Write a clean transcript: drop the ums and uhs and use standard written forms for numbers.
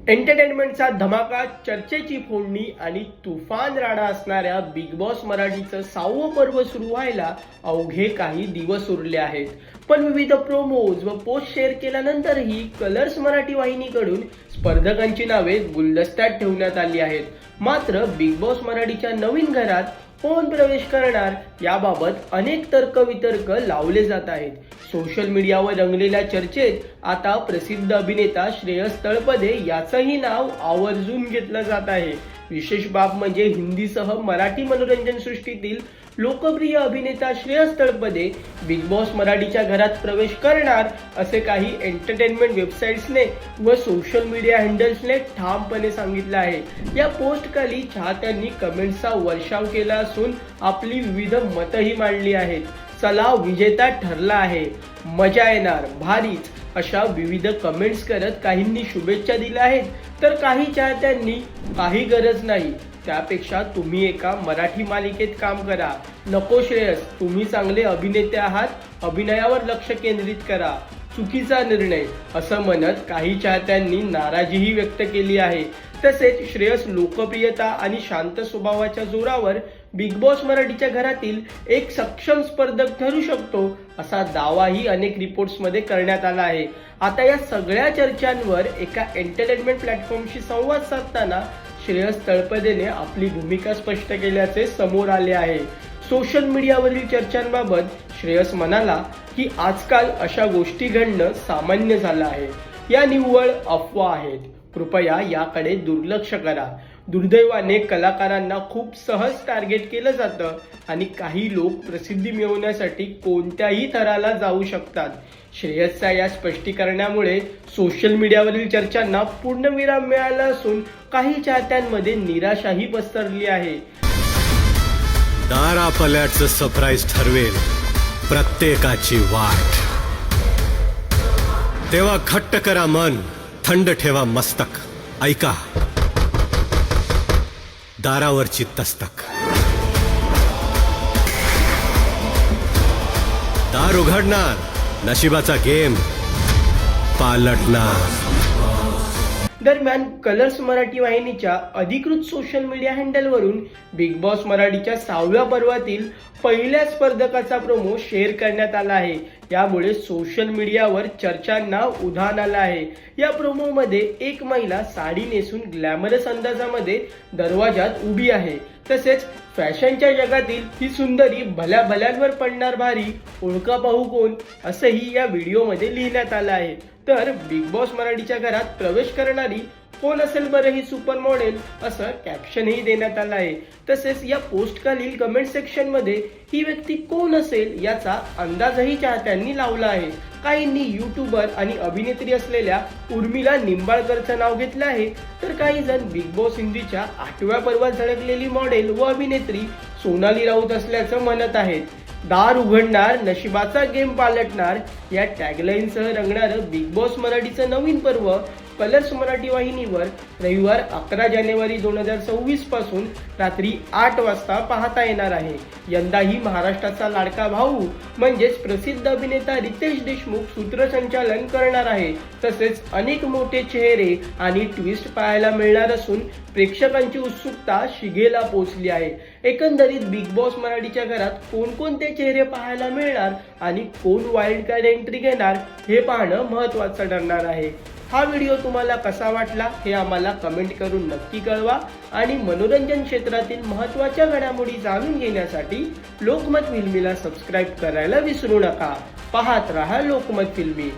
एंटरटेनमेंटचा धमाका, चर्चेची फोडणी आणि तुफान राडा असणाऱ्या बिग बॉस मराठीचं 6वं पर्व सुरू व्हायला अवघे काही दिवस उरले आहेत. पण विविध प्रोमोज व पोस्ट शेअर केल्यानंतरही कलर्स मराठी वाहिनीकडून स्पर्धकांची नावे गुलदस्त्यात ठेवण्यात आली आहेत. मात्र बिग बॉस मराठीच्या नवीन घरात कोण प्रवेश करणार याबाबत अनेक तर्कवितर्क लावले जात आहेत. सोशल मीडियावर रंगलेल्या चर्चेत आता प्रसिद्ध अभिनेता श्रेयस तळपदे याचंही नाव आवर्जून घेतलं जात आहे. विशेष बाब म्हणजे हिंदीसह मराठी मनोरंजन सृष्टीतील लोकप्रिय अभिनेता श्रेयस तळपदे बिग बॉस मराठीच्या घरात प्रवेश करणार असे काही एंटरटेनमेंट वेबसाईट्सने व सोशल मीडिया हँडल्सने ठामपणे सांगितले आहे. या पोस्टखाली चाहत्यांनी कमेंट्सचा वर्षाव केला असून आपली विविध मतही मांडली आहेत. चला विजेता ठरला आहे, मजा येणार, भारीच अशा विविध कमेंट्स करत काहींनी शुभेच्छा दिल्या आहेत, तर काही चाहत्यांनी काही गरज नाही, त्यापेक्षा तुम्ही एका मराठी मालिकेत काम करा, नको श्रेयस, तुम्ही चांगले अभिनेते आहात, अभिनयावर लक्ष केंद्रित करा, चुकीचा निर्णय असं म्हणत काही चाहत्यांनी नाराजीही व्यक्त केली आहे. तसेच श्रेयस लोकप्रियता आणि शांत स्वभावाच्या जोरावर बिग बॉस मराठीच्या घरातील एक सक्षम स्पर्धक ठरू शकतो असा दावाही अनेक रिपोर्ट्समध्ये करण्यात आला आहे. आता या सगळ्या चर्चांवर एका एंटरटेनमेंट प्लॅटफॉर्मशी संवाद साधताना श्रेयस तळपदेने आपली भूमिका स्पष्ट केल्याचे समोर आले आहे. सोशल मीडियावरील चर्चांबाबत श्रेयस म्हणाला की आजकाल अशा गोष्टी घडणं सामान्य झालं आहे. या निव्वळ अफवा आहेत, कृपया याकडे दुर्लक्ष करा. दुर्दैवाने कलाकारांना खूप सहज टार्गेट केलं जातं आणि काही लोक प्रसिद्धी मिळवण्यासाठी कोणत्याही थराला जाऊ शकतात. श्रेयसच्या या स्पष्टीकरणामुळे सोशल मीडियावरील चर्चांना पूर्णविराम मिळाला असून काही चाहत्यांमध्ये निराशाही पसरली आहे. दारापल्याचं सरप्राईज ठरवेल प्रत्येकाची वाट. तेव्हा घट्ट करा मन, थंड ठेवा मस्तक. ऐका दारावरची तस्तक. दार उघडणार, नशिबाचा गेम पालटणार. दरम्यान कलर्स मराठी वाहिनीच्या अधिकृत सोशल मीडिया हँडलवरून बिग बॉस मराठीच्या 6व्या पर्वातील पहिल्या स्पर्धकाचा प्रोमो शेअर करण्यात आला आहे. यामुळे सोशल मीडियावर चर्चांना उधाण आलं आहे. या प्रोमोमध्ये एक महिला साडी नेसून ग्लॅमरस अंदाजामध्ये दरवाजात उभी आहे. तसेच फॅशनच्या जगातील ही सुंदरी भल्या भल्यांवर पडणार भारी, ओळखा पाहू कोण असंही या व्हिडिओमध्ये लिहिण्यात आलं आहे. तर बिग बॉस मराठीच्या घरात प्रवेश करणारी कोण असेल बरं ही सुपर मॉडेल असं कॅप्शनही देण्यात आलं आहे. तसेच या पोस्ट खालील कमेंट सेक्शन मध्ये ही व्यक्ती कोण असेल याचा अंदाजही चाहत्यांनी लावला आहे. काहींनी युट्यूबर आणि अभिनेत्री असलेल्या उर्मिला निंबाळकरचं नाव घेतलं आहे, तर काही जण बिग बॉस हिंदीच्या 8व्या पर्वात झळकलेली मॉडेल व अभिनेत्री सोनाली राऊत असल्याचं म्हणत आहेत. दार उघडणार, नशिबाचा गेम पालटणार या टॅगलाईनसह रंगणारं बिग बॉस मराठीचं नवीन पर्व कलर्स मराठी वाहिनीवर रविवार 11 जानेवारी 2026 पासून रात्री 8 वाजता पाहता येणार आहे. यंदाही महाराष्ट्राचा लाडका भाऊ म्हणजेच प्रसिद्ध अभिनेता रितेश देशमुख सूत्रसंचालन करणार आहे. तसेच अनेक मोठे चेहरे आणि ट्विस्ट पाहायला मिळणार असून प्रेक्षकांची उत्सुकता शिगेला पोहोचली आहे. एकंदरीत बिग बॉस मराठीच्या घरात कोणकोणते चेहरे पाहायला मिळणार आणि कोण वाईल्ड कार्ड एंट्री घेणार हे पाहणं महत्त्वाचं ठरणार आहे. हा व्हिडिओ तुम्हाला कसा वाटला हे आम्हाला कमेंट करून नक्की कळवा आणि मनोरंजन क्षेत्रातील महत्त्वाच्या घडामोडी जाणून घेण्यासाठी लोकमत फिल्मीला सबस्क्राईब करायला विसरू नका. पाहत रहा लोकमत फिल्मी.